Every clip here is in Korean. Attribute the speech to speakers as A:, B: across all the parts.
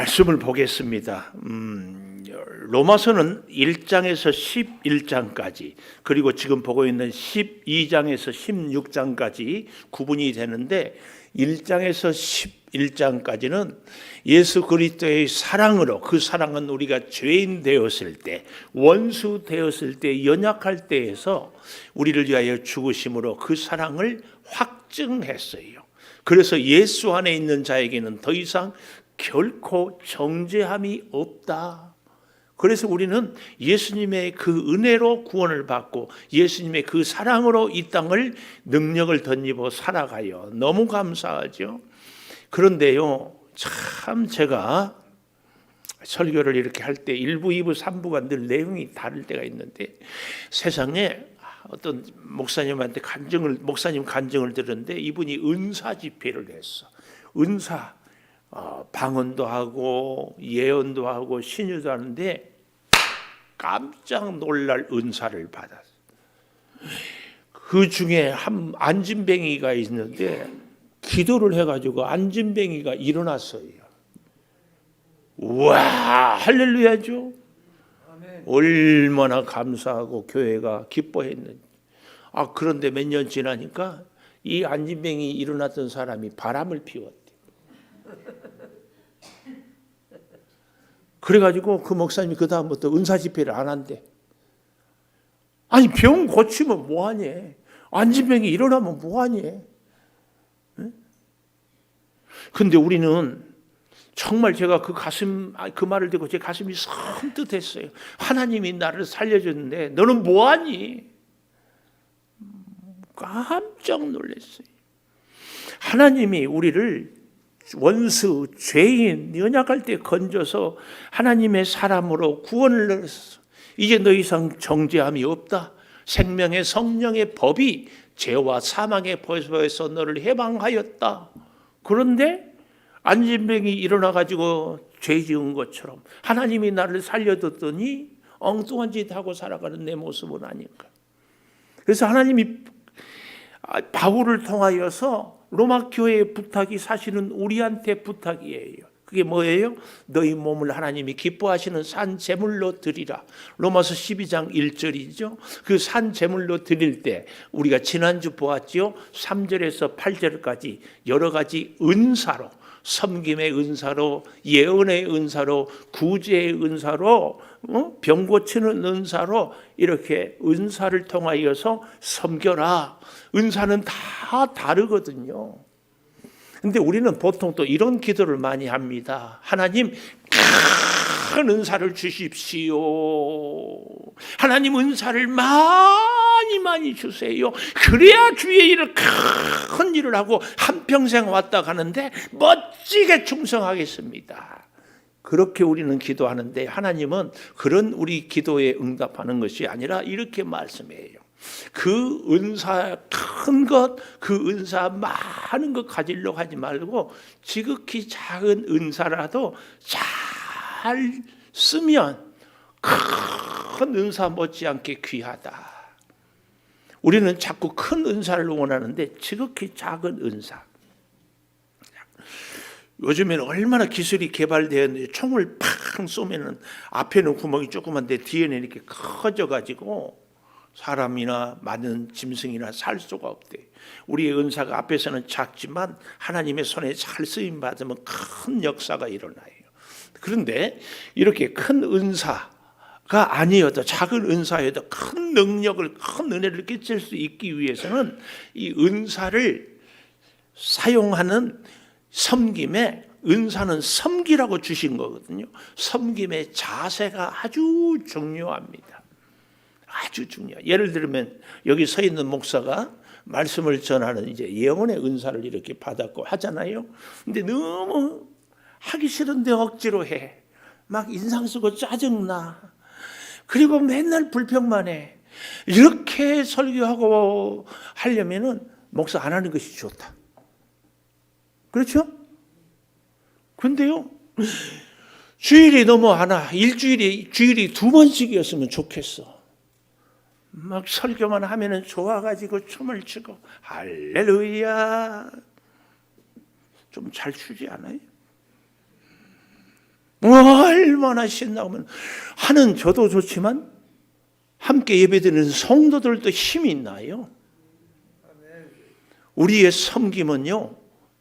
A: 말씀을 보겠습니다. 로마서는 1장에서 11장까지 그리고 지금 보고 있는 12장에서 16장까지 구분이 되는데 1장에서 11장까지는 예수 그리스도의 사랑으로, 그 사랑은 우리가 죄인 되었을 때, 원수 되었을 때, 연약할 때에서 우리를 위하여 죽으심으로 그 사랑을 확증했어요. 그래서 예수 안에 있는 자에게는 더 이상 결코 정죄함이 없다. 그래서 우리는 예수님의 그 은혜로 구원을 받고 예수님의 그 사랑으로 이 땅을 능력을 덧입어 살아가요. 너무 감사하죠. 그런데요, 참 제가 설교를 이렇게 할 때 1부, 2부, 3부가 늘 내용이 다를 때가 있는데, 세상에 어떤 목사님한테 목사님 간증을 들었는데, 이분이 은사 집회를 했어. 은사 방언도 하고 예언도 하고 신유도 하는데 깜짝 놀랄 은사를 받았어. 그 중에 한 안진뱅이가 있는데 기도를 해가지고 안진뱅이가 일어났어요. 와, 할렐루야죠. 얼마나 감사하고 교회가 기뻐했는지. 그런데 몇 년 지나니까 이 안진뱅이 일어났던 사람이 바람을 피웠대. 그래가지고 그 목사님이 그 다음부터 은사 집회를 안 한대. 아니, 병 고치면 뭐하니? 안진병이 일어나면 뭐하니? 근데 우리는 정말 제가 그 말을 듣고 제 가슴이 섬뜩했어요. 하나님이 나를 살려줬는데 너는 뭐하니? 깜짝 놀랐어요. 하나님이 우리를 원수, 죄인, 연약할 때 건져서 하나님의 사람으로 구원을 내렸어. 이제 더 이상 정죄함이 없다. 생명의 성령의 법이 죄와 사망의 법에서 너를 해방하였다. 그런데 안진병이 일어나가지고 죄 지은 것처럼 하나님이 나를 살려뒀더니 엉뚱한 짓 하고 살아가는 내 모습은 아닐까. 그래서 하나님이 바울을 통하여서 로마 교회의 부탁이 사실은 우리한테 부탁이에요. 그게 뭐예요? 너희 몸을 하나님이 기뻐하시는 산 제물로 드리라. 로마서 12장 1절이죠. 그 산 제물로 드릴 때 우리가 지난주 보았지요. 3절에서 8절까지 여러 가지 은사로, 섬김의 은사로, 예언의 은사로, 구제의 은사로, 병 고치는 은사로 이렇게 은사를 통하여서 섬겨라. 은사는 다 다르거든요. 근데 우리는 보통 또 이런 기도를 많이 합니다. 하나님, 큰 은사를 주십시오. 하나님, 은사를 많이 주세요. 그래야 주의 일을 큰 일을 하고 한평생 왔다 가는데 멋지게 충성하겠습니다. 그렇게 우리는 기도하는데 하나님은 그런 우리 기도에 응답하는 것이 아니라 이렇게 말씀해요. 그 은사 큰 것, 그 은사 많은 것 가지려고 하지 말고 지극히 작은 은사라도 잘 쓰면 큰 은사 못지않게 귀하다. 우리는 자꾸 큰 은사를 원하는데 지극히 작은 은사. 요즘에는 얼마나 기술이 개발되었는지 총을 팍 쏘면은 앞에는 구멍이 조그만데 뒤에는 이렇게 커져가지고 사람이나 많은 짐승이나 살 수가 없대. 우리의 은사가 앞에서는 작지만 하나님의 손에 잘 쓰임 받으면 큰 역사가 일어나요. 그런데 이렇게 큰 은사가 아니어도 작은 은사여도 큰 능력을, 큰 은혜를 끼칠 수 있기 위해서는 이 은사를 사용하는 섬김에, 은사는 섬기라고 주신 거거든요. 섬김의 자세가 아주 중요합니다. 아주 중요해요. 예를 들면 여기 서 있는 목사가 말씀을 전하는 이제 예언의 은사를 이렇게 받았고 하잖아요. 근데 너무 하기 싫은데 억지로 해. 막 인상 쓰고 짜증나. 그리고 맨날 불평만 해. 이렇게 설교하고 하려면은 목사 안 하는 것이 좋다. 그렇죠? 근데요, 주일이 너무 안 와. 주일이 2번씩이었으면 좋겠어. 막 설교만 하면은 좋아가지고 춤을 추고 할렐루야. 좀 잘 추지 않아요? 얼마나 신나면 하는 저도 좋지만 함께 예배드리는 성도들도 힘이 나요. 우리의 섬김은요,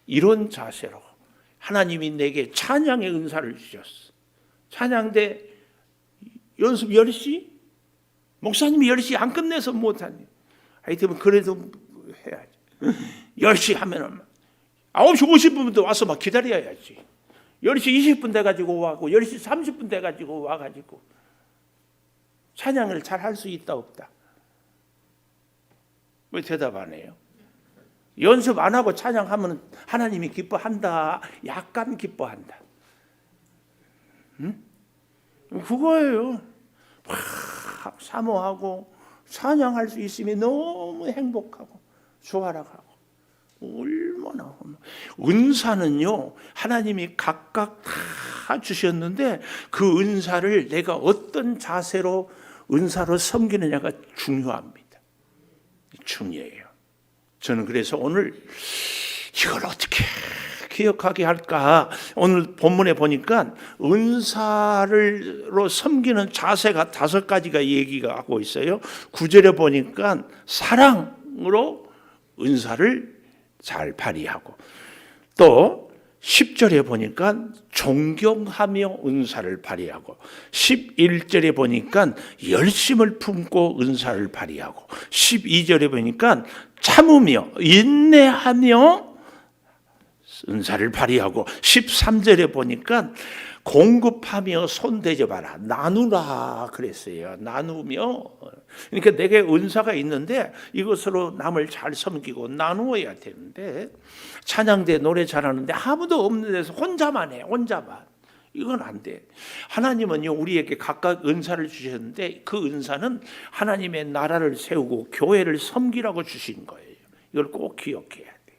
A: 이런 자세로 하나님이 내게 찬양의 은사를 주셨어. 찬양대 연습 10시? 목사님이 10시 안 끝내서 못하니. 하여튼 그래도 해야지. 10시 하면은 9시 50분부터 와서 막 기다려야지. 10시 20분 돼가지고 와고 10시 30분 돼가지고 와가지고 찬양을 잘 할 수 있다 없다? 왜 대답 안 해요? 연습 안 하고 찬양하면 하나님이 기뻐한다, 약간 기뻐한다. 응? 그거예요. 막 사모하고 찬양할 수 있으면 너무 행복하고 좋아라가고. 얼마나 은사는요, 하나님이 각각 다 주셨는데 그 은사를 내가 어떤 자세로 은사로 섬기느냐가 중요합니다. 중요해요. 저는 그래서 오늘 이걸 어떻게 기억하게 할까? 오늘 본문에 보니까 은사로 섬기는 자세가 5가지가 얘기가 하고 있어요. 9절에 보니까 사랑으로 은사를 잘 발휘하고, 또 10절에 보니까 존경하며 은사를 발휘하고, 11절에 보니까 열심을 품고 은사를 발휘하고, 12절에 보니까 참으며 인내하며 은사를 발휘하고, 13절에 보니까 공급하며 손대접하라, 나누라 그랬어요. 나누며. 그러니까 내게 은사가 있는데 이것으로 남을 잘 섬기고 나누어야 되는데, 찬양대 노래 잘하는데 아무도 없는 데서 혼자만 해. 혼자만. 이건 안 돼. 하나님은요, 우리에게 각각 은사를 주셨는데 그 은사는 하나님의 나라를 세우고 교회를 섬기라고 주신 거예요. 이걸 꼭 기억해야 돼.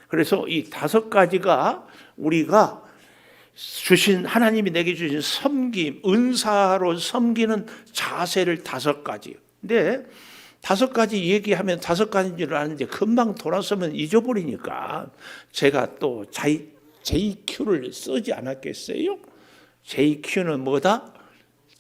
A: 그래서 이 5가지가 우리가 주신, 하나님이 내게 주신 섬김, 은사로 섬기는 자세를 5가지. 근데 5가지 얘기하면 5가지인 줄 아는데 금방 돌아서면 잊어버리니까 제가 또 JQ를 쓰지 않았겠어요? JQ는 뭐다?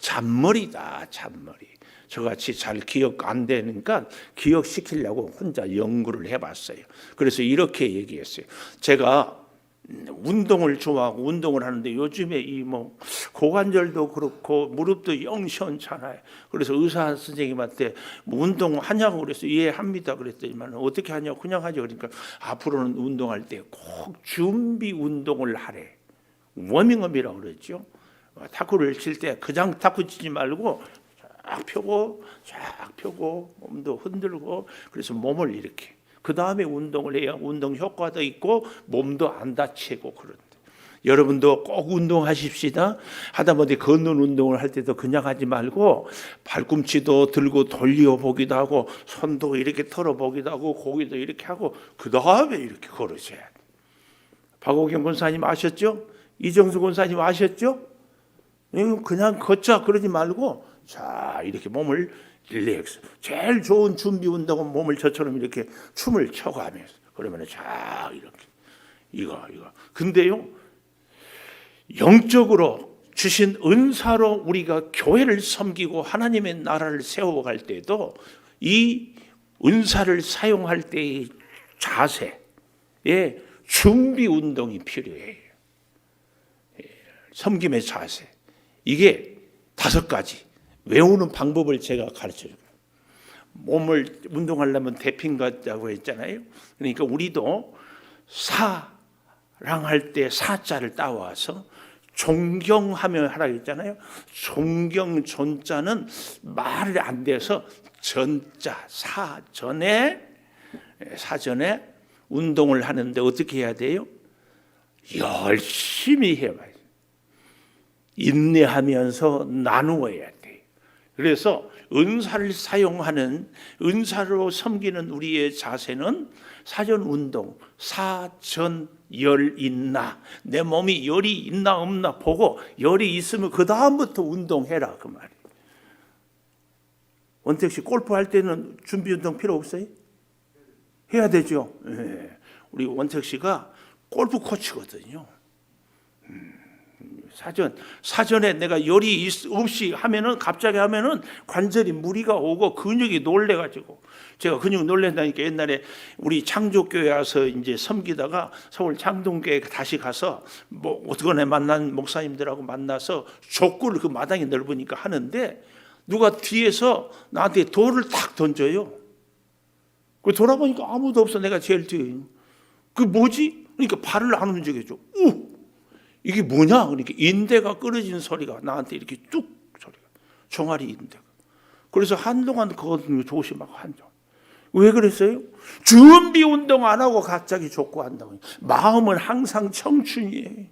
A: 잔머리다, 잔머리. 저같이 잘 기억 안 되니까 기억시키려고 혼자 연구를 해봤어요. 그래서 이렇게 얘기했어요. 제가 운동을 좋아하고 운동을 하는데 요즘에 이 고관절도 그렇고 무릎도 영 시원찮아요. 그래서 의사 선생님한테 운동하냐고 그래서 이해합니다 그랬더니만 어떻게 하냐고 그냥 하죠. 그러니까 앞으로는 운동할 때 꼭 준비 운동을 하래. 워밍업이라고 그러죠. 탁구를 칠 때 그냥 탁구 치지 말고 쫙 펴고 몸도 흔들고, 그래서 몸을 이렇게, 그 다음에 운동을 해야 운동 효과도 있고 몸도 안 다치고. 그런데 여러분도 꼭 운동하십시다. 하다못해 걷는 운동을 할 때도 그냥 하지 말고 발꿈치도 들고 돌려보기도 하고 손도 이렇게 털어보기도 하고 고기도 이렇게 하고 그 다음에 이렇게 걸으셔야 돼. 박호경 권사님 아셨죠? 이정수 권사님 아셨죠? 그냥 걷자 그러지 말고 자 이렇게 몸을 릴렉스. 제일 좋은 준비 운동은 몸을 저처럼 이렇게 춤을 춰가면서, 그러면 자 이렇게 이거. 근데요, 영적으로 주신 은사로 우리가 교회를 섬기고 하나님의 나라를 세워갈 때도 이 은사를 사용할 때의 자세에 준비 운동이 필요해요. 섬김의 자세. 이게 5가지. 외우는 방법을 제가 가르쳐줘요. 몸을 운동하려면 대핀 같다고 했잖아요. 그러니까 우리도 사랑할 때 사자를 따와서 존경하며 하라고 했잖아요. 존경 존자는 말이 안 돼서 전자 사전에 운동을 하는데 어떻게 해야 돼요? 열심히 해봐요. 인내하면서 나누어야 돼. 그래서 은사를 사용하는, 은사로 섬기는 우리의 자세는 사전 운동, 사전열 있나, 내 몸이 열이 있나 없나 보고 열이 있으면 그 다음부터 운동해라 그 말이에요. 원택 씨 골프 할 때는 준비 운동 필요 없어요? 해야 되죠. 네. 우리 원택 씨가 골프 코치거든요. 사전에 내가 열이 없이 하면은 갑자기 하면은 관절이 무리가 오고 근육이 놀래가지고 제가 근육 놀랜다니까 옛날에 우리 창조교회 와서 이제 섬기다가 서울 창동교회 다시 가서 뭐 어떻게 만난 목사님들하고 만나서 족구를 그 마당이 넓으니까 하는데 누가 뒤에서 나한테 돌을 탁 던져요. 그 돌아보니까 아무도 없어. 내가 제일 뒤에. 그 뭐지? 그러니까 발을 안 움직여줘. 이게 뭐냐? 그러니까 인대가 끊어진 소리가 나한테 이렇게 뚝 소리가. 종아리 인대가. 그래서 한동안 그거 조심하고 한동안. 왜 그랬어요? 준비 운동 안 하고 갑자기 족구한다고. 마음은 항상 청춘이에요.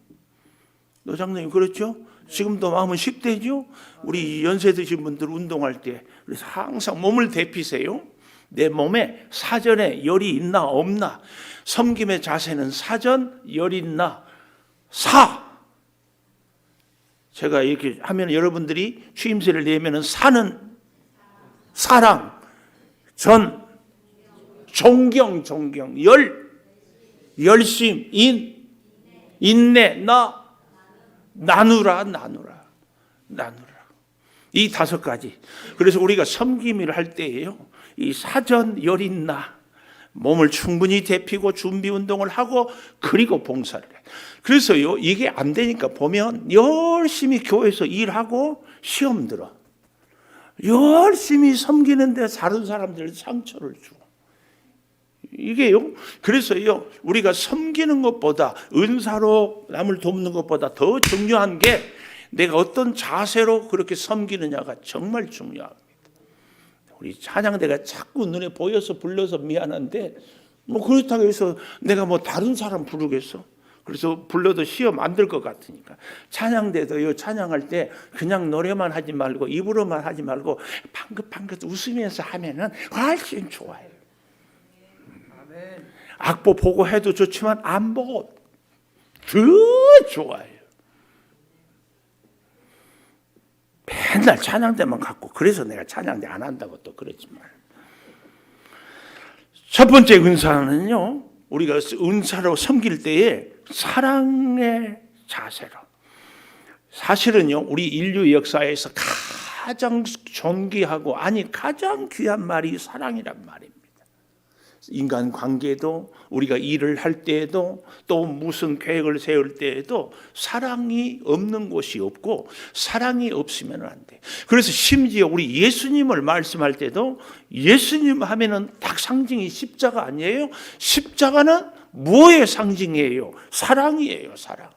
A: 노장님 그렇죠? 지금도 마음은 10대죠? 우리 연세 드신 분들 운동할 때 그래서 항상 몸을 데피세요. 내 몸에 사전에 열이 있나 없나. 섬김의 자세는 사전, 열 있나 제가 이렇게 하면 여러분들이 추임새를 내면은 사는 사랑, 전, 존경, 열심, 인내, 나누라. 이 5가지. 그래서 우리가 섬김을 할 때에요. 이 사전, 열 있나 몸을 충분히 데피고 준비 운동을 하고 그리고 봉사를 해. 그래서요 이게 안 되니까 보면 열심히 교회에서 일하고 시험 들어. 열심히 섬기는데 다른 사람들 상처를 주고. 이게요. 그래서요 우리가 섬기는 것보다 은사로 남을 돕는 것보다 더 중요한 게 내가 어떤 자세로 그렇게 섬기느냐가 정말 중요합니다. 우리 찬양대가 자꾸 눈에 보여서 불러서 미안한데 뭐 그렇다고 해서 내가 뭐 다른 사람 부르겠어? 그래서 불러도 시험 안 들 것 같으니까 찬양대도요 찬양할 때 그냥 노래만 하지 말고 입으로만 하지 말고 방긋방긋 웃으면서 하면은 훨씬 좋아요. 악보 보고 해도 좋지만 안 보고 더 좋아요. 맨날 찬양대만 갖고 그래서 내가 찬양대 안 한다고 또 그러지만 첫 번째 은사는요 우리가 은사로 섬길 때에 사랑의 자세로 사실은요 우리 인류 역사에서 가장 존귀하고 가장 귀한 말이 사랑이란 말입니다. 인간 관계도 우리가 일을 할 때에도 또 무슨 계획을 세울 때에도 사랑이 없는 곳이 없고 사랑이 없으면 안 돼. 그래서 심지어 우리 예수님을 말씀할 때도 예수님 하면은 딱 상징이 십자가 아니에요? 십자가는 뭐의 상징이에요? 사랑이에요. 사랑.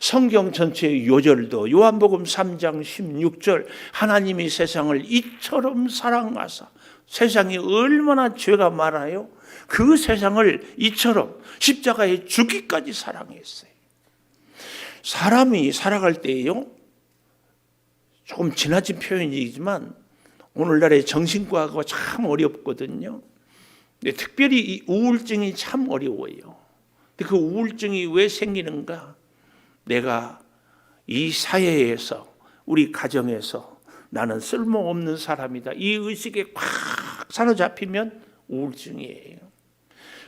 A: 성경 전체의 요절도 요한복음 3장 16절 하나님이 세상을 이처럼 사랑하사 세상이 얼마나 죄가 많아요? 그 세상을 이처럼 십자가에 죽기까지 사랑했어요. 사람이 살아갈 때에요 조금 지나친 표현이지만 오늘날의 정신과가 참 어렵거든요. 근데 특별히 이 우울증이 참 어려워요. 근데 그 우울증이 왜 생기는가? 내가 이 사회에서 우리 가정에서 나는 쓸모없는 사람이다. 이 의식에 꽉 사로잡히면 우울증이에요.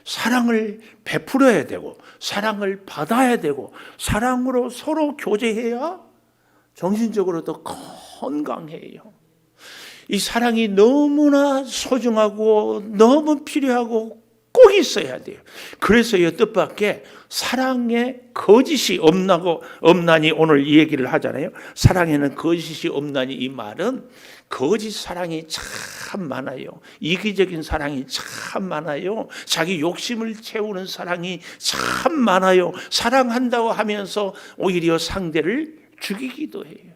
A: 사랑을 베풀어야 되고 사랑을 받아야 되고 사랑으로 서로 교제해야 정신적으로도 건강해요. 이 사랑이 너무나 소중하고 너무 필요하고 꼭 있어야 돼요. 그래서요 뜻밖의 사랑에 거짓이 없나니 오늘 이 얘기를 하잖아요. 사랑에는 거짓이 없나니 이 말은 거짓 사랑이 참 많아요. 이기적인 사랑이 참 많아요. 자기 욕심을 채우는 사랑이 참 많아요. 사랑한다고 하면서 오히려 상대를 죽이기도 해요.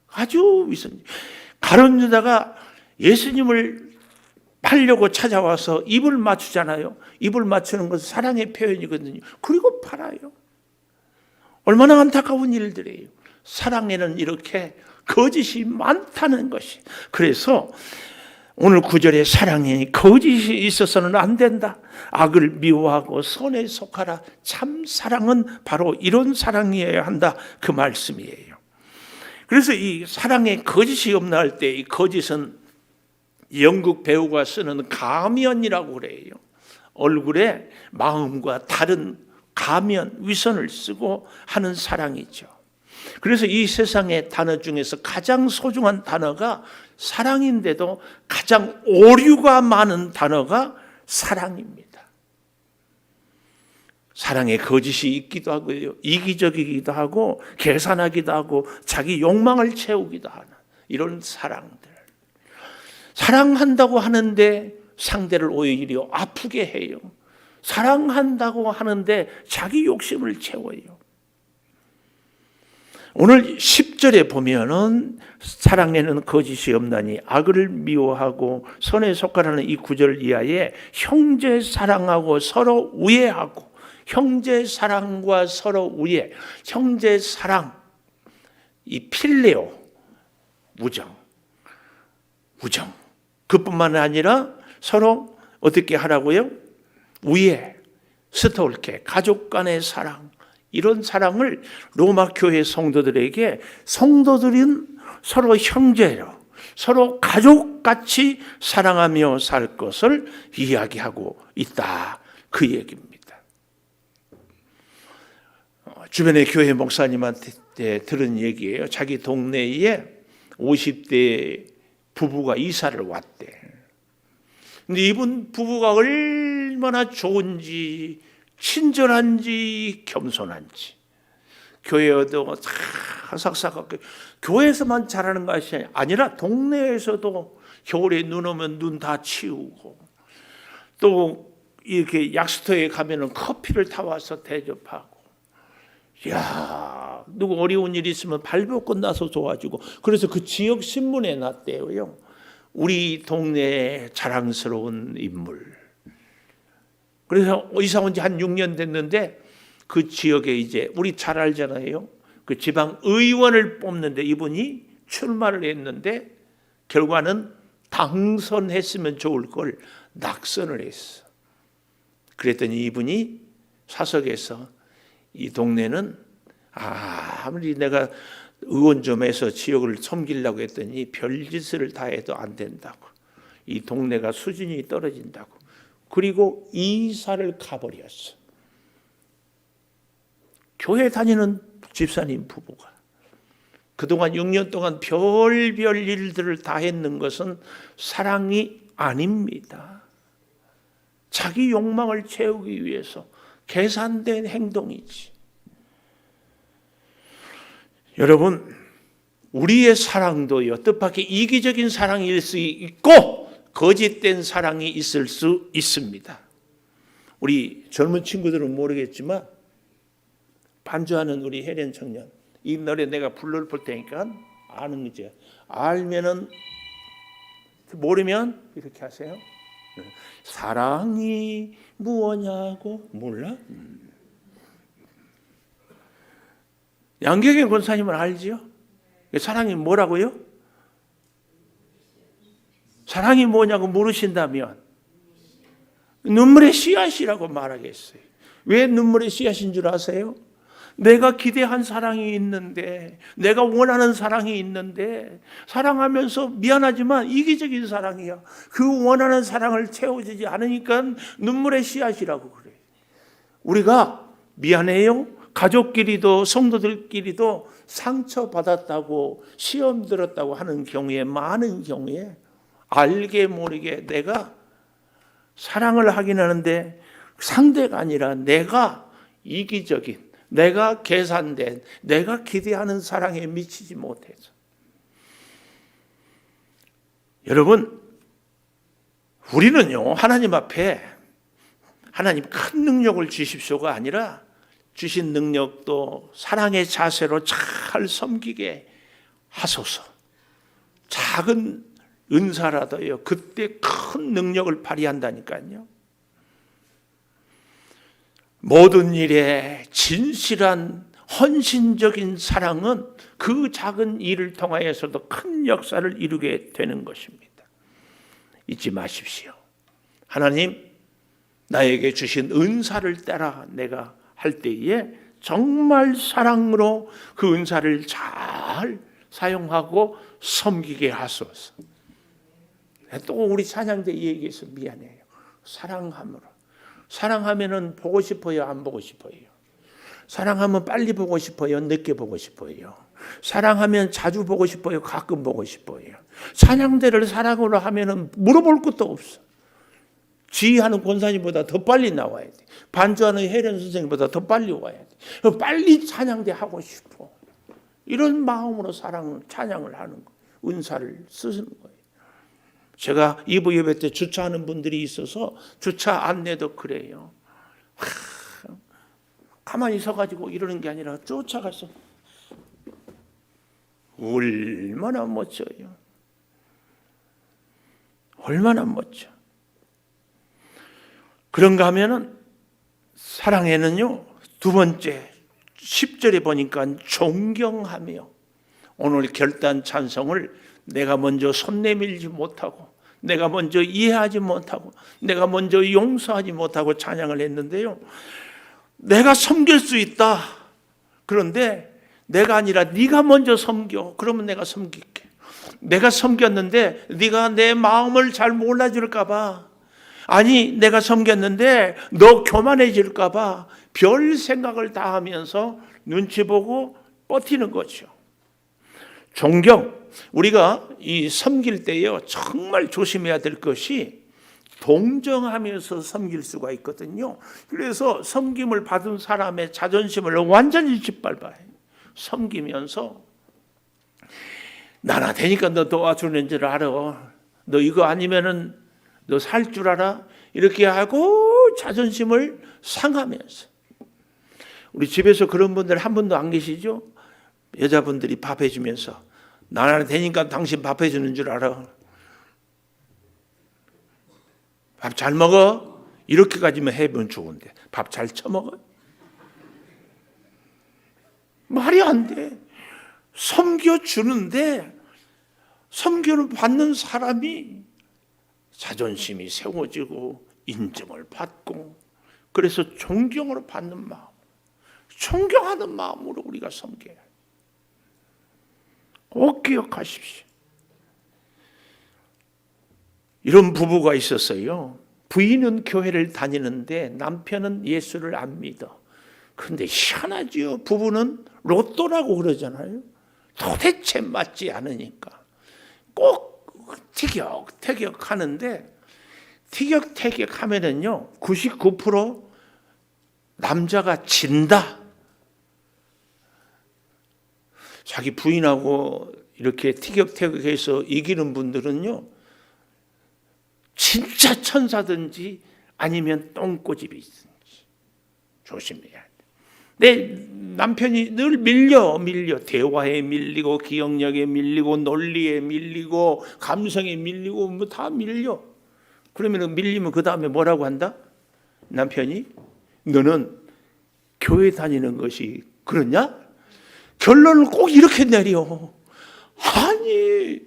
A: 아주 위선. 가룟 유다가 예수님을 팔려고 찾아와서 입을 맞추잖아요. 입을 맞추는 것은 사랑의 표현이거든요. 그리고 팔아요. 얼마나 안타까운 일들이에요. 사랑에는 이렇게 거짓이 많다는 것이. 그래서 오늘 9절에 사랑에 거짓이 있어서는 안 된다. 악을 미워하고 선에 속하라. 참 사랑은 바로 이런 사랑이어야 한다. 그 말씀이에요. 그래서 이 사랑에 거짓이 없나 할 때 이 거짓은 영국 배우가 쓰는 가면이라고 그래요. 얼굴에 마음과 다른 가면, 위선을 쓰고 하는 사랑이죠. 그래서 이 세상의 단어 중에서 가장 소중한 단어가 사랑인데도 가장 오류가 많은 단어가 사랑입니다. 사랑에 거짓이 있기도 하고요, 이기적이기도 하고 계산하기도 하고 자기 욕망을 채우기도 하는 이런 사랑들. 사랑한다고 하는데 상대를 오히려 아프게 해요. 사랑한다고 하는데 자기 욕심을 채워요. 오늘 10절에 보면은 사랑에는 거짓이 없나니 악을 미워하고 선에 속하라는 이 구절 이하에 형제 사랑하고 서로 우애하고, 형제 사랑과 서로 우애, 형제 사랑, 이 필레오, 우정, 그뿐만 아니라 서로 어떻게 하라고요? 우애, 스톨케, 가족 간의 사랑, 이런 사랑을 로마 교회 성도들에게, 성도들은 서로 형제로, 서로 가족같이 사랑하며 살 것을 이야기하고 있다, 그 얘기입니다. 주변의 교회 목사님한테 들은 얘기예요. 자기 동네에 50대 부부가 이사를 왔대. 근데 이분 부부가 얼마나 좋은지, 친절한지, 겸손한지, 교회에도 싹싹, 교회에서만 잘하는 것이 아니라 동네에서도 겨울에 눈 오면 눈 다 치우고, 또 이렇게 약수터에 가면은 커피를 타와서 대접하고, 야, 누구 어려운 일 있으면 발벗고 나서 도와주고, 그래서 그 지역 신문에 났대요. 우리 동네의 자랑스러운 인물. 그래서 이사 온 지 한 6년 됐는데 그 지역에 이제 우리 잘 알잖아요. 그 지방 의원을 뽑는데 이분이 출마를 했는데 결과는 당선했으면 좋을 걸 낙선을 했어. 그랬더니 이분이 사석에서 이 동네는 아무리 내가 의원 좀 해서 지역을 섬기려고 했더니 별짓을 다 해도 안 된다고. 이 동네가 수준이 떨어진다고. 그리고 이사를 가버렸어. 교회 다니는 집사님 부부가 그동안 6년 동안 별별 일들을 다 했는 것은 사랑이 아닙니다. 자기 욕망을 채우기 위해서 계산된 행동이지. 여러분, 우리의 사랑도요, 뜻밖의 이기적인 사랑일 수 있고 거짓된 사랑이 있을 수 있습니다. 우리 젊은 친구들은 모르겠지만 반주하는 우리 혜련 청년, 이 노래 내가 불러볼 테니까 아는 거죠. 알면은, 모르면 이렇게 하세요. 사랑이 무엇냐고 몰라? 양경의 권사님은 알지요? 사랑이 뭐라고요? 사랑이 뭐냐고 물으신다면 눈물의 씨앗이라고 말하겠어요. 왜 눈물의 씨앗인 줄 아세요? 내가 기대한 사랑이 있는데, 내가 원하는 사랑이 있는데, 사랑하면서 미안하지만 이기적인 사랑이야. 그 원하는 사랑을 채워주지 않으니까 눈물의 씨앗이라고 그래요. 우리가 미안해요, 가족끼리도 성도들끼리도 상처받았다고, 시험 들었다고 하는 경우에, 많은 경우에 알게 모르게 내가 사랑을 하긴 하는데 상대가 아니라 내가 이기적인, 내가 계산된, 내가 기대하는 사랑에 미치지 못해서. 여러분, 우리는요, 하나님 앞에 하나님 큰 능력을 주십시오가 아니라 주신 능력도 사랑의 자세로 잘 섬기게 하소서. 작은 은사라도요, 그때 큰 능력을 발휘한다니까요. 모든 일에 진실한 헌신적인 사랑은 그 작은 일을 통하여서도 큰 역사를 이루게 되는 것입니다. 잊지 마십시오. 하나님, 나에게 주신 은사를 따라 내가 할 때에 정말 사랑으로 그 은사를 잘 사용하고 섬기게 하소서. 또 우리 찬양대 얘기해서 미안해요. 사랑함으로. 사랑하면은 보고 싶어요, 안 보고 싶어요? 사랑하면 빨리 보고 싶어요? 늦게 보고 싶어요? 사랑하면 자주 보고 싶어요? 가끔 보고 싶어요? 찬양대를 사랑으로 하면은 물어볼 것도 없어. 지휘하는 권사님보다 더 빨리 나와야 돼. 반주하는 혜련 선생님보다 더 빨리 와야 돼. 빨리 찬양대 하고 싶어. 이런 마음으로 찬양을 하는 거, 은사를 쓰는 거예요. 제가 2부 예배 때 주차하는 분들이 있어서 주차 안내도 그래요. 가만히 서가지고 이러는 게 아니라 쫓아가서 얼마나 멋져요. 얼마나 멋져. 그런가 하면은 사랑에는요, 두 번째 10절에 보니까 존경하며, 오늘 결단 찬송을 내가 먼저 손 내밀지 못하고, 내가 먼저 이해하지 못하고, 내가 먼저 용서하지 못하고 찬양을 했는데요, 내가 섬길 수 있다. 그런데 내가 아니라 네가 먼저 섬겨. 그러면 내가 섬길게. 내가 섬겼는데 네가 내 마음을 잘 몰라줄까 봐, 아니 내가 섬겼는데 너 교만해질까 봐 별 생각을 다 하면서 눈치 보고 버티는 거죠. 존경, 우리가 이 섬길 때요 정말 조심해야 될 것이 동정하면서 섬길 수가 있거든요. 그래서 섬김을 받은 사람의 자존심을 완전히 짓밟아요. 섬기면서 나나 되니까 너 도와주는 줄 알아. 너 이거 아니면은 너 살 줄 알아? 이렇게 하고 자존심을 상하면서. 우리 집에서 그런 분들 한 분도 안 계시죠? 여자분들이 밥 해주면서 나나 되니까 당신 밥 해주는 줄 알아. 밥 잘 먹어? 이렇게까지만 해보면 좋은데 밥 잘 처먹어? 말이 안 돼. 섬겨주는데 섬겨를 받는 사람이 자존심이 세워지고 인정을 받고, 그래서 존경을 받는 마음, 존경하는 마음으로 우리가 섬겨야 해요. 꼭 기억하십시오. 이런 부부가 있었어요. 부인은 교회를 다니는데 남편은 예수를 안 믿어. 그런데 희한하지요. 부부는 로또라고 그러잖아요. 도대체 맞지 않으니까 꼭 티격태격 하는데, 티격태격 하면은요 99% 남자가 진다. 자기 부인하고 이렇게 티격태격해서 이기는 분들은요 진짜 천사든지 아니면 똥꼬집이 있든지 조심해야 돼. 내 남편이 늘 밀려 대화에 밀리고 기억력에 밀리고 논리에 밀리고 감성에 밀리고 뭐 다 밀려. 그러면 밀리면 그 다음에 뭐라고 한다? 남편이 너는 교회 다니는 것이 그러냐? 결론을 꼭 이렇게 내려. 아니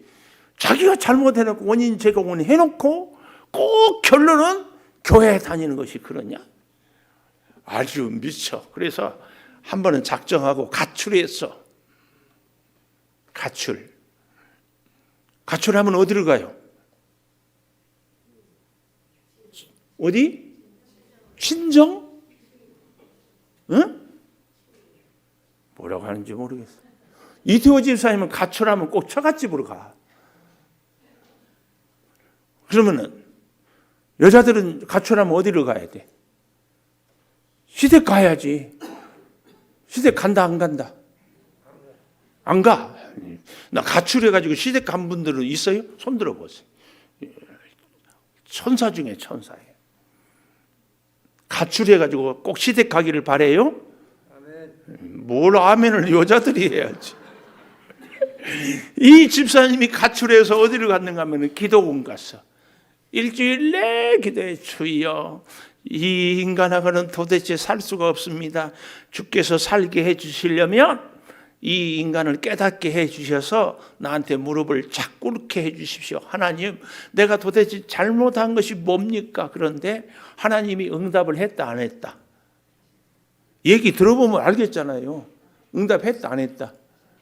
A: 자기가 잘못해놓고 원인 제공을 해놓고 꼭 결론은 교회 다니는 것이 그러냐? 아주 미쳐. 그래서 한 번은 작정하고 가출했어. 가출하면 어디를 가요? 어디? 친정? 응? 뭐라고 하는지 모르겠어. 이태호 집사님은 가출하면 꼭 처갓집으로 가. 그러면은 여자들은 가출하면 어디를 가야 돼? 시댁 가야지. 시댁 간다 안 간다? 안 가. 나 가출해가지고 시댁 간 분들은 있어요? 손 들어보세요. 천사 중에 천사예요. 가출해가지고 꼭 시댁 가기를 바래요? 뭘 아멘을 여자들이 해야지. 이 집사님이 가출해서 어디를 갔는가 하면 기도원 갔어. 일주일 내 기도해. 주여, 이 인간하고는 도대체 살 수가 없습니다. 주께서 살게 해주시려면 이 인간을 깨닫게 해주셔서 나한테 무릎을 착 꿇게 해주십시오. 하나님, 내가 도대체 잘못한 것이 뭡니까? 그런데 하나님이 응답을 했다 안 했다? 얘기 들어보면 알겠잖아요. 응답했다 안 했다?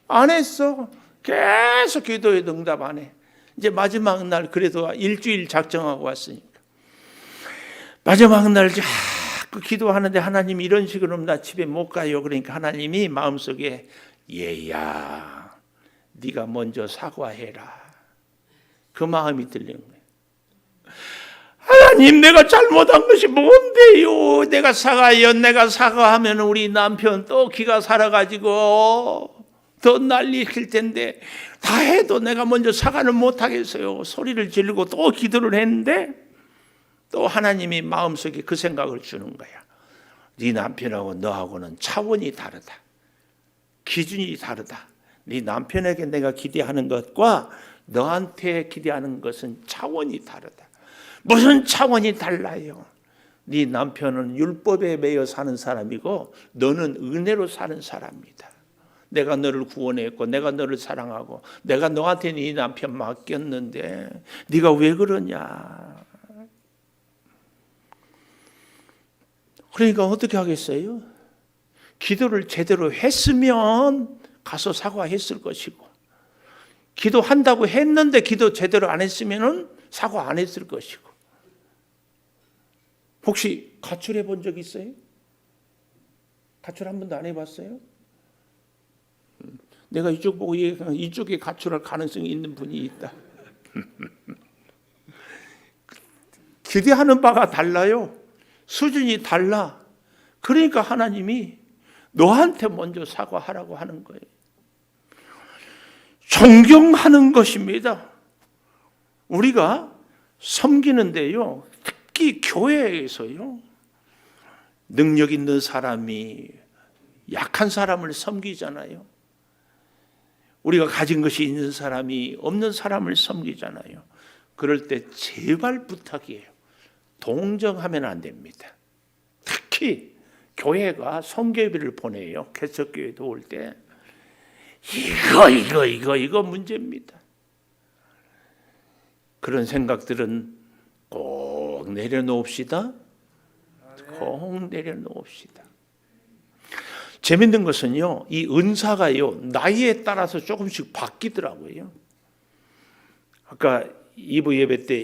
A: 안 했어. 계속 기도해도 응답 안 해. 이제 마지막 날 그래도 일주일 작정하고 왔으니까 마지막 날 자꾸 기도하는데 하나님 이런 식으로는 나 집에 못 가요. 그러니까 하나님이 마음속에 얘야 네가 먼저 사과해라. 그 마음이 들리는 거예요. 하나님 내가 잘못한 것이 뭔데요? 내가 사과하면 우리 남편 또 기가 살아가지고 더 난리칠 텐데 다 해도 내가 먼저 사과는 못하겠어요. 소리를 지르고 또 기도를 했는데 또 하나님이 마음속에 그 생각을 주는 거야. 네 남편하고 너하고는 차원이 다르다. 기준이 다르다. 네 남편에게 내가 기대하는 것과 너한테 기대하는 것은 차원이 다르다. 무슨 차원이 달라요? 네 남편은 율법에 매여 사는 사람이고 너는 은혜로 사는 사람이다. 내가 너를 구원했고 내가 너를 사랑하고 내가 너한테 네 남편 맡겼는데 네가 왜 그러냐? 그러니까 어떻게 하겠어요? 기도를 제대로 했으면 가서 사과했을 것이고 기도한다고 했는데 기도 제대로 안 했으면 사과 안 했을 것이고 혹시 가출해 본 적 있어요? 가출 한 번도 안 해봤어요? 내가 이쪽 보고 이쪽에 가출할 가능성이 있는 분이 있다. 기대하는 바가 달라요. 수준이 달라. 그러니까 하나님이 너한테 먼저 사과하라고 하는 거예요. 존경하는 것입니다. 우리가 섬기는데요. 특히 교회에서요. 능력 있는 사람이 약한 사람을 섬기잖아요. 우리가 가진 것이 있는 사람이 없는 사람을 섬기잖아요. 그럴 때 제발 부탁이에요. 동정하면 안 됩니다. 특히 교회가 성교회비를 보내요. 개척교회도 올 때 이거 문제입니다. 그런 생각들은 꼭 내려놓읍시다. 꼭 내려놓읍시다. 재밌는 것은요, 이 은사가요, 나이에 따라서 조금씩 바뀌더라고요. 아까 2부 예배 때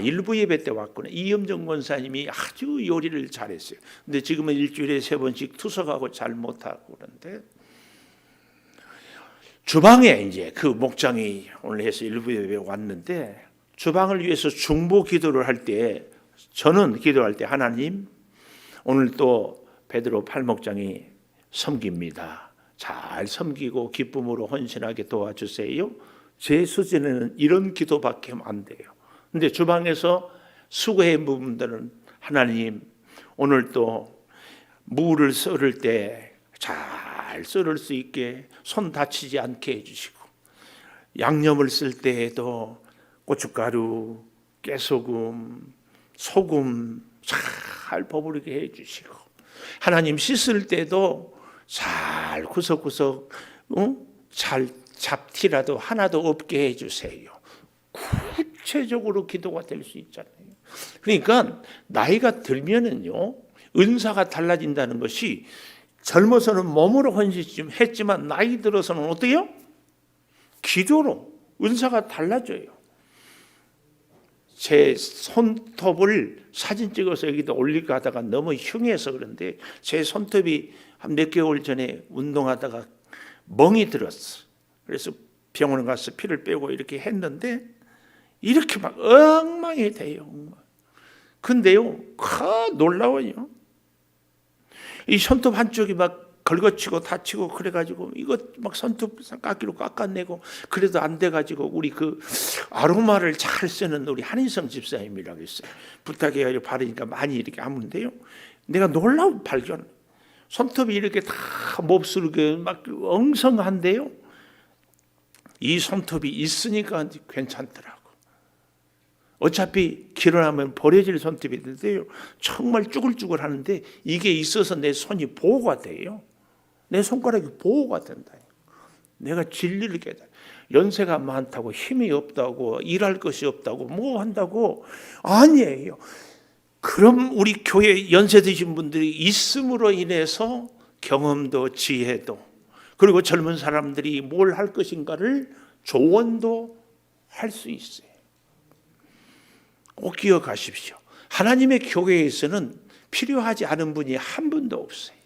A: 일부 예배 때 왔구나. 이음정 권사님이 아주 요리를 잘했어요. 근데 지금은 일주일에 3번씩 투석하고 잘 못하고 그런데 주방에 이제 그 목장이 오늘 해서 일부 예배에 왔는데 주방을 위해서 중보 기도를 할 때 저는 기도할 때 하나님 오늘 또 베드로 팔목장이 섬깁니다. 잘 섬기고 기쁨으로 헌신하게 도와주세요. 제 수준에는 이런 기도밖에 안 돼요. 근데 주방에서 수고해 부분들은 하나님 오늘 또 무를 썰을 때 잘 썰을 수 있게 손 다치지 않게 해주시고 양념을 쓸 때에도 고춧가루, 깨소금, 소금 잘 버무리게 해주시고 하나님 씻을 때도 잘 구석구석 잘 잡티라도 하나도 없게 해주세요. 구체적으로 기도가 될 수 있잖아요. 그러니까 나이가 들면은요 은사가 달라진다는 것이 젊어서는 몸으로 헌신 했지만 나이 들어서는 어때요? 기도로 은사가 달라져요. 제 손톱을 사진 찍어서 여기다 올릴까 하다가 너무 흉해서 그런데 제 손톱이 한 몇 개월 전에 운동하다가 멍이 들었어. 그래서 병원에 가서 피를 빼고 이렇게 했는데 이렇게 막 엉망이 돼요. 근데요, 놀라워요. 이 손톱 한쪽이 막 걸거치고 다치고 그래가지고 이거 막 손톱 깎기로 깎아내고 그래도 안 돼가지고 우리 그 아로마를 잘 쓰는 우리 한인성 집사님이라고 있어요. 부탁해가지고 바르니까 많이 이렇게 하는데요. 내가 놀라운 발견. 손톱이 이렇게 다 몹쓸게 막 엉성한데요. 이 손톱이 있으니까 괜찮더라고. 어차피 길어나면 버려질 손톱이 있는데요. 정말 쭈글쭈글 하는데 이게 있어서 내 손이 보호가 돼요. 내 손가락이 보호가 된다. 내가 진리를 깨달아. 연세가 많다고 힘이 없다고 일할 것이 없다고 뭐 한다고 아니에요. 그럼 우리 교회 연세 드신 분들이 있음으로 인해서 경험도 지혜도 그리고 젊은 사람들이 뭘 할 것인가를 조언도 할 수 있어요. 꼭 기억하십시오. 하나님의 교회에서는 필요하지 않은 분이 한 분도 없어요.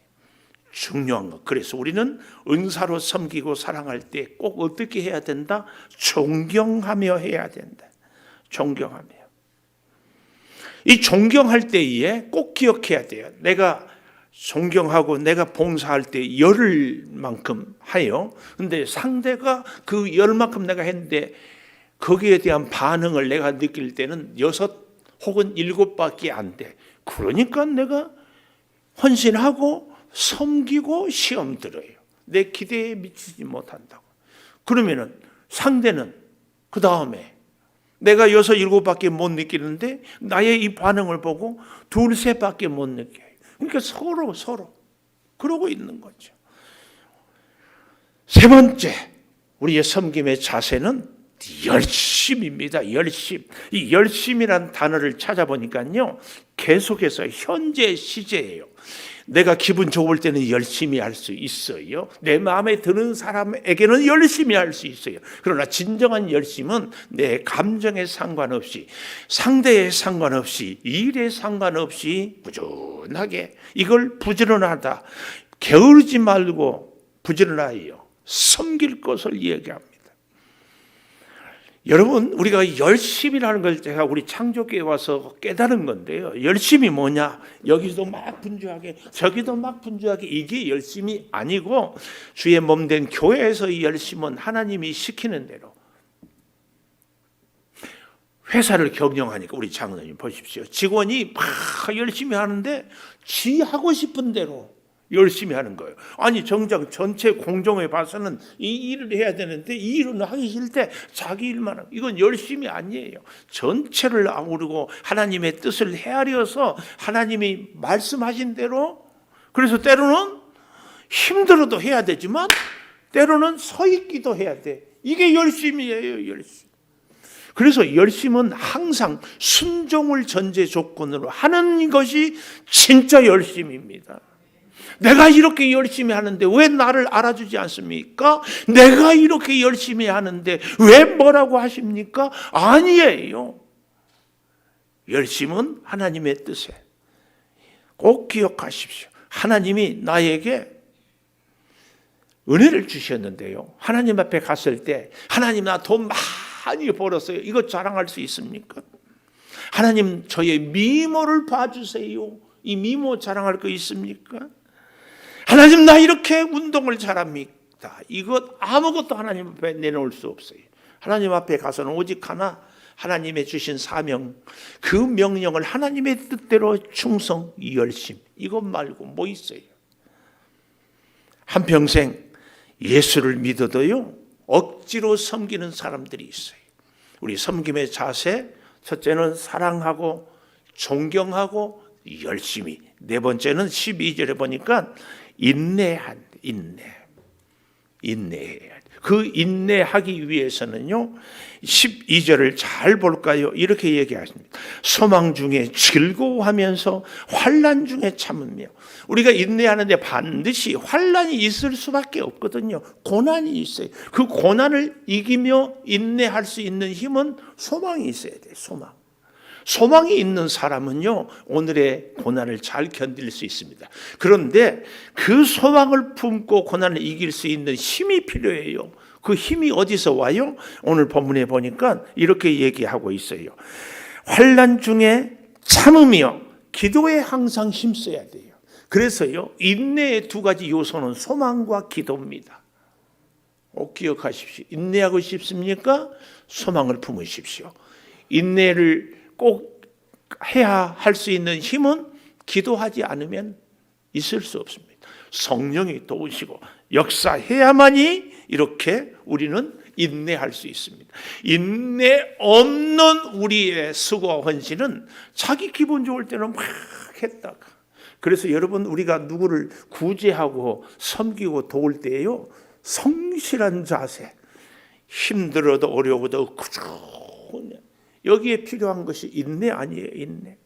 A: 중요한 것. 그래서 우리는 은사로 섬기고 사랑할 때 꼭 어떻게 해야 된다? 존경하며 해야 된다. 존경하며. 이 존경할 때에 꼭 기억해야 돼요. 내가 존경하고 내가 봉사할 때 열을 만큼 하여, 근데 상대가 그 열만큼 내가 했는데 거기에 대한 반응을 내가 느낄 때는 6 혹은 7밖에 안 돼. 그러니까 내가 헌신하고 섬기고 시험 들어요. 내 기대에 미치지 못한다고. 그러면은 상대는 그 다음에 내가 6, 7밖에 못 느끼는데 나의 이 반응을 보고 2, 3밖에 못 느껴요. 그러니까 서로 그러고 있는 거죠. 세 번째, 우리의 섬김의 자세는 열심입니다. 열심. 이 열심이란 단어를 찾아보니까요, 계속해서 현재 시제예요. 내가 기분 좋을 때는 열심히 할 수 있어요. 내 마음에 드는 사람에게는 열심히 할 수 있어요. 그러나 진정한 열심은 내 감정에 상관없이, 상대에 상관없이, 일에 상관없이 부지런하게, 이걸 부지런하다, 게으르지 말고 부지런하여 섬길 것을 얘기합니다. 여러분, 우리가 열심이라는 걸 제가 우리 창조교회에 와서 깨달은 건데요. 열심이 뭐냐? 여기도 막 분주하게, 저기도 막 분주하게, 이게 열심이 아니고, 주의 몸 된 교회에서 이 열심은 하나님이 시키는 대로. 회사를 경영하니까 우리 장로님 보십시오. 직원이 막 열심히 하는데 지 하고 싶은 대로 열심히 하는 거예요. 아니, 정작 전체 공정에 봐서는 이 일을 해야 되는데 이 일은 하기 싫을 때 자기 일만 하고, 이건 열심이 아니에요. 전체를 아우르고 하나님의 뜻을 헤아려서 하나님이 말씀하신 대로, 그래서 때로는 힘들어도 해야 되지만 때로는 서 있기도 해야 돼. 이게 열심이에요. 열심. 그래서 열심은 항상 순종을 전제 조건으로 하는 것이 진짜 열심입니다. 내가 이렇게 열심히 하는데 왜 나를 알아주지 않습니까? 내가 이렇게 열심히 하는데 왜 뭐라고 하십니까? 아니에요. 열심은 하나님의 뜻에. 꼭 기억하십시오. 하나님이 나에게 은혜를 주셨는데요, 하나님 앞에 갔을 때 하나님, 나 돈 많이 벌었어요. 이거 자랑할 수 있습니까? 하나님, 저의 미모를 봐주세요. 이 미모 자랑할 거 있습니까? 하나님, 나 이렇게 운동을 잘합니다. 이것 아무것도 하나님 앞에 내놓을 수 없어요. 하나님 앞에 가서는 오직 하나, 하나님의 주신 사명, 그 명령을 하나님의 뜻대로 충성, 열심, 이것 말고 뭐 있어요? 한평생 예수를 믿어도요, 억지로 섬기는 사람들이 있어요. 우리 섬김의 자세, 첫째는 사랑하고 존경하고 열심히. 네 번째는 12절에 보니까 인내해야 돼. 그 인내하기 위해서는요, 12절을 잘 볼까요? 이렇게 얘기하십니다. 소망 중에 즐거워하면서 환난 중에 참으며. 우리가 인내하는데 반드시 환난이 있을 수밖에 없거든요. 고난이 있어요. 그 고난을 이기며 인내할 수 있는 힘은 소망이 있어야 돼요. 소망이 있는 사람은요, 오늘의 고난을 잘 견딜 수 있습니다. 그런데 그 소망을 품고 고난을 이길 수 있는 힘이 필요해요. 그 힘이 어디서 와요? 오늘 본문에 보니까 이렇게 얘기하고 있어요. 환난 중에 참으며 기도에 항상 힘써야 돼요. 그래서요, 인내의 두 가지 요소는 소망과 기도입니다. 꼭 기억하십시오. 인내하고 싶습니까? 소망을 품으십시오. 인내를 꼭 해야 할 수 있는 힘은 기도하지 않으면 있을 수 없습니다. 성령이 도우시고 역사해야만이 이렇게 우리는 인내할 수 있습니다. 인내 없는 우리의 수고와 헌신은 자기 기분 좋을 때는 막 했다가, 그래서 여러분, 우리가 누구를 구제하고 섬기고 도울 때에요, 성실한 자세, 힘들어도 어려워도 꾸준히, 여기에 필요한 것이 인내 아니에요. 인내.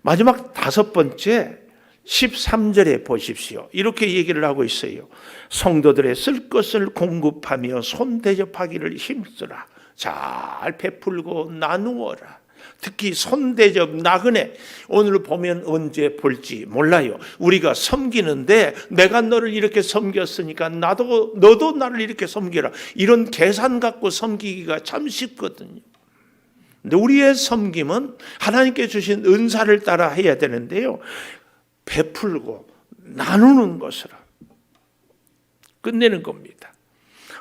A: 마지막 5번째 13절에 보십시오. 이렇게 얘기를 하고 있어요. 성도들의 쓸 것을 공급하며 손 대접하기를 힘쓰라. 잘 베풀고 나누어라. 특히 손대접 나그네, 오늘 보면 언제 볼지 몰라요. 우리가 섬기는데 내가 너를 이렇게 섬겼으니까 너도 나를 이렇게 섬겨라, 이런 계산 갖고 섬기기가 참 쉽거든요. 근데 우리의 섬김은 하나님께 주신 은사를 따라 해야 되는데요, 베풀고 나누는 것으로 끝내는 겁니다.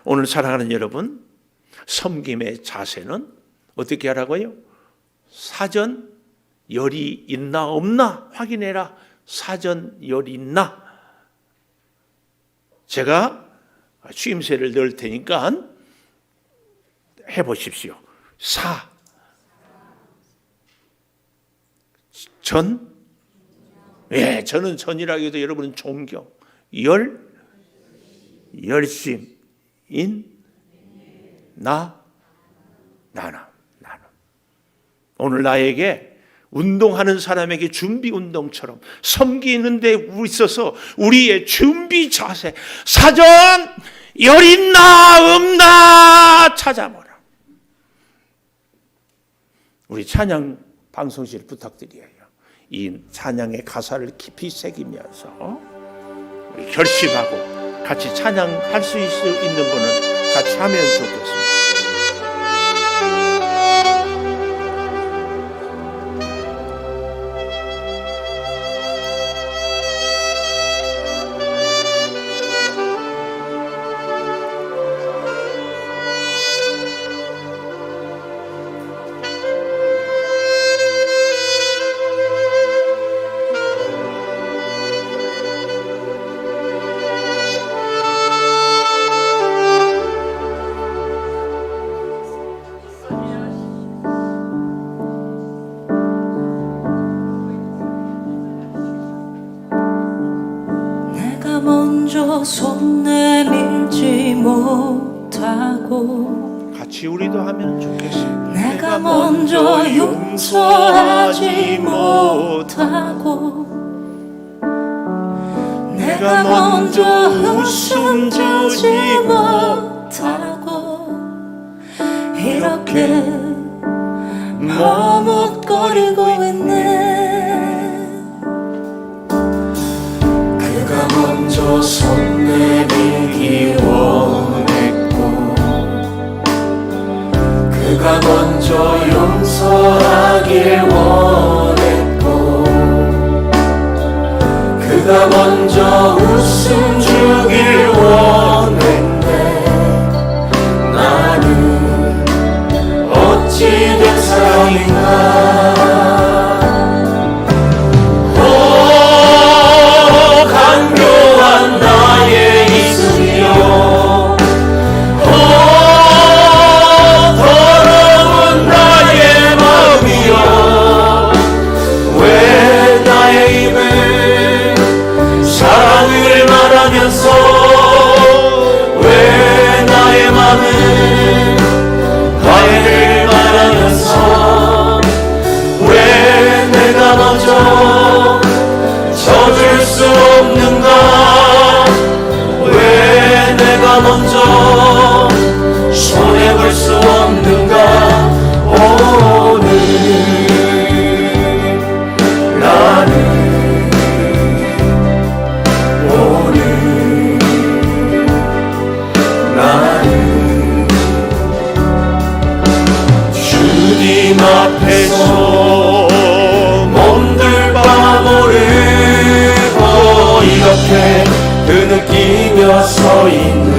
A: 오늘 사랑하는 여러분, 섬김의 자세는 어떻게 하라고요? 사전 열이 있나 없나 확인해라. 사전 열이 있나? 제가 추임새를 넣을 테니까 해보십시오. 전, 예, 저는 전이라고 해도 여러분은 존경, 열심, 나눔. 오늘 나에게 운동하는 사람에게 준비 운동처럼 섬기는 데 있어서 우리의 준비 자세, 사전 열 있나 없나 찾아보라. 우리 찬양 방송실 부탁드려요. 이 찬양의 가사를 깊이 새기면서 우리 결심하고 같이 찬양할 수 있는 분은 같이 하면 좋겠습니다.
B: 먼저 손 내밀지 못하고
A: 같이 우리도 하면 좋겠습니다.
B: 내가 먼저 용서하지 못하고 내가 먼저 웃음 주지 못하고 이렇게 머뭇거리고 있네. 먼저 손 내밀기 원했고 그가 먼저 용서하길 원했고 그가 먼저 웃음 주길 원했네. 나는 어찌된 사람인가. 나의 이승이여, 더러운 나의 마음이여, 왜 나의 입을 사랑을 말하면서 왜 나의 마음을 화해를 말하면서 왜 내가 먼저 져줄 수 없는가. 왜 내가 먼저 손해볼 수 없는가. 오늘 나는 오늘 나는 주님 앞에서 몸둘바 모르고 이렇게 느끼며 서 있네.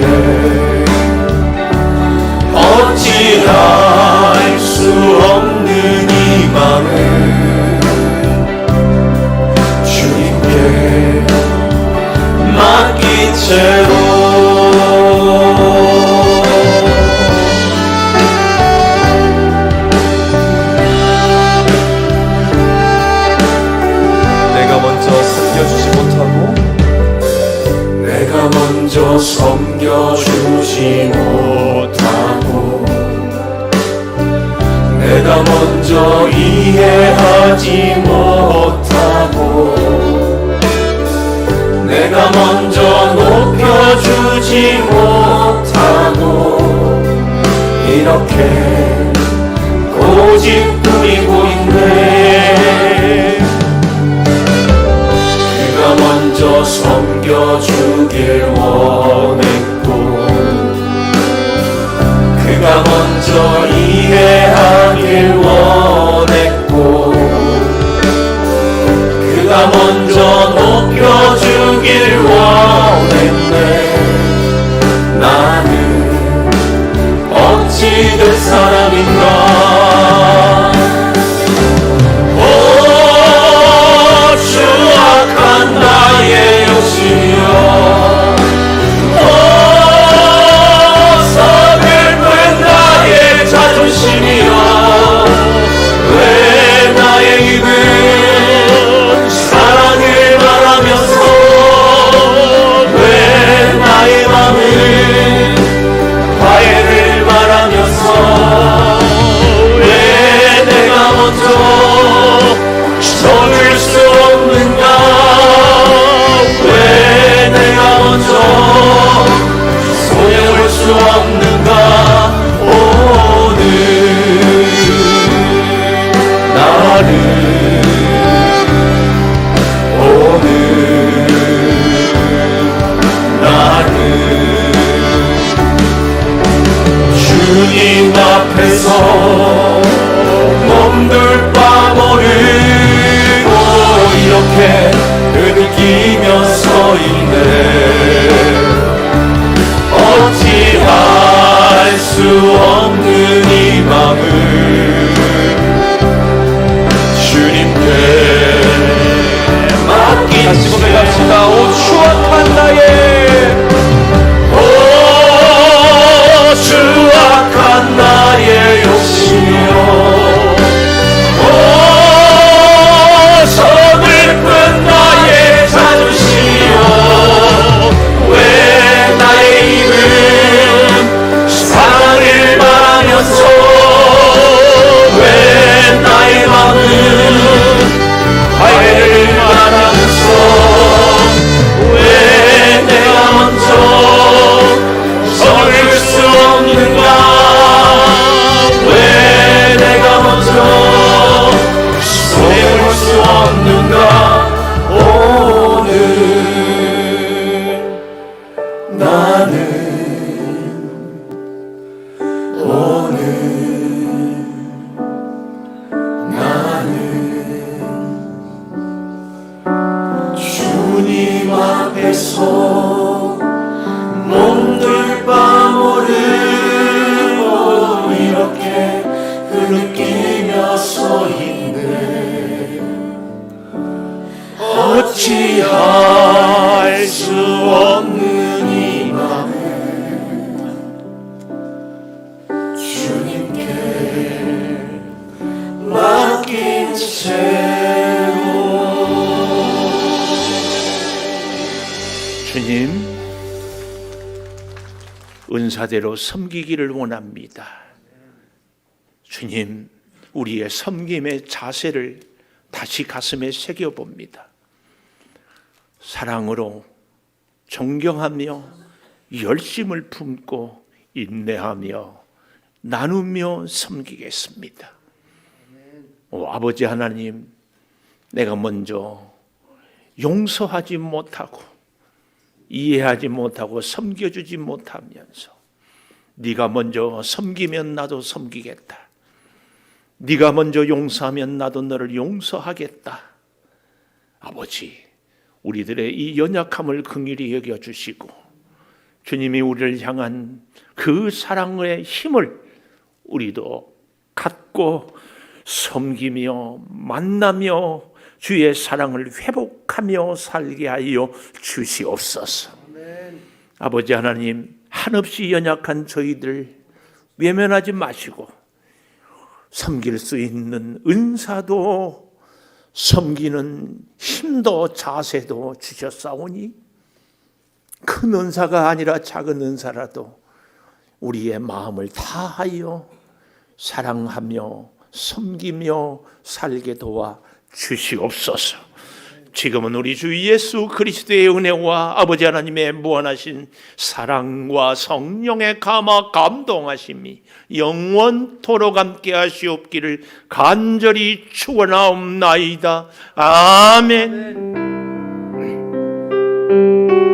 B: 어찌 알 수 없는 이 맘을 주님께 맡긴 채로 내가 먼저 섬겨주지 못하고 내가 먼저 섬겨주지 못하고 내가 먼저 이해하지 못하고 내가 먼저 높여주지 못하고 이렇게 고집 부리고 먼저 섬겨주길 원했고 그가 먼저 이해하길 원했고 그가 먼저 높여주길 원했네. 나는 어찌 된 사람인가. 오 추악한 나의 욕심이여, 오 서글픈 나의 자존심이여, 왜 나의 입은 사랑을 말하면서 왜 나의 맘은 화해를 말하면서 왜 내가 먼저 서줄 수 없는가. 왜 내가 먼저 손해볼 수 없는가. 오늘 나를 오늘 나를 주님 앞에서 몸둘 바 모르고 이렇게 흐느끼며 서 있네. 어찌할 수 없는 이 맘을 주님께 맡긴 다시 고백합시다. 오 추악한 나의 오 추악한 나의 욕심이여, 오 서글픈 나의 자존심이여, 왜 나의 입은 사랑을 말하면서 왜 나의 맘은 화해를 말하면서 왜 내가 먼저 서를 수 없는가. 왜 내가 먼저 손해볼 수 없는가. 오늘 나는 오늘 나는 주님 앞에서 몸둘 바 모르고 이렇게 흐느끼며 서 있네. 어찌할 수 없는 이 맘에 주님께 맡긴 채로.
A: 주님, 은사대로 섬기기를 원합니다. 주님, 우리의 섬김의 자세를 다시 가슴에 새겨봅니다. 사랑으로 존경하며 열심을 품고 인내하며 나누며 섬기겠습니다. 아버지 하나님, 내가 먼저 용서하지 못하고 이해하지 못하고 섬겨주지 못하면서 네가 먼저 섬기면 나도 섬기겠다. 네가 먼저 용서하면 나도 너를 용서하겠다. 아버지, 우리들의 이 연약함을 긍휼히 여겨주시고 주님이 우리를 향한 그 사랑의 힘을 우리도 갖고 섬기며 만나며 주의 사랑을 회복하며 살게 하여 주시옵소서. 아버지 하나님, 한없이 연약한 저희들 외면하지 마시고 섬길 수 있는 은사도 섬기는 힘도 자세도 주셨사오니 큰 은사가 아니라 작은 은사라도 우리의 마음을 다하여 사랑하며 섬기며 살게 도와 주시옵소서. 지금은 우리 주 예수 그리스도의 은혜와 아버지 하나님의 무한하신 사랑과 성령의 감화 감동하심이 영원토록 함께 하시옵기를 간절히 축원하옵나이다. 아멘.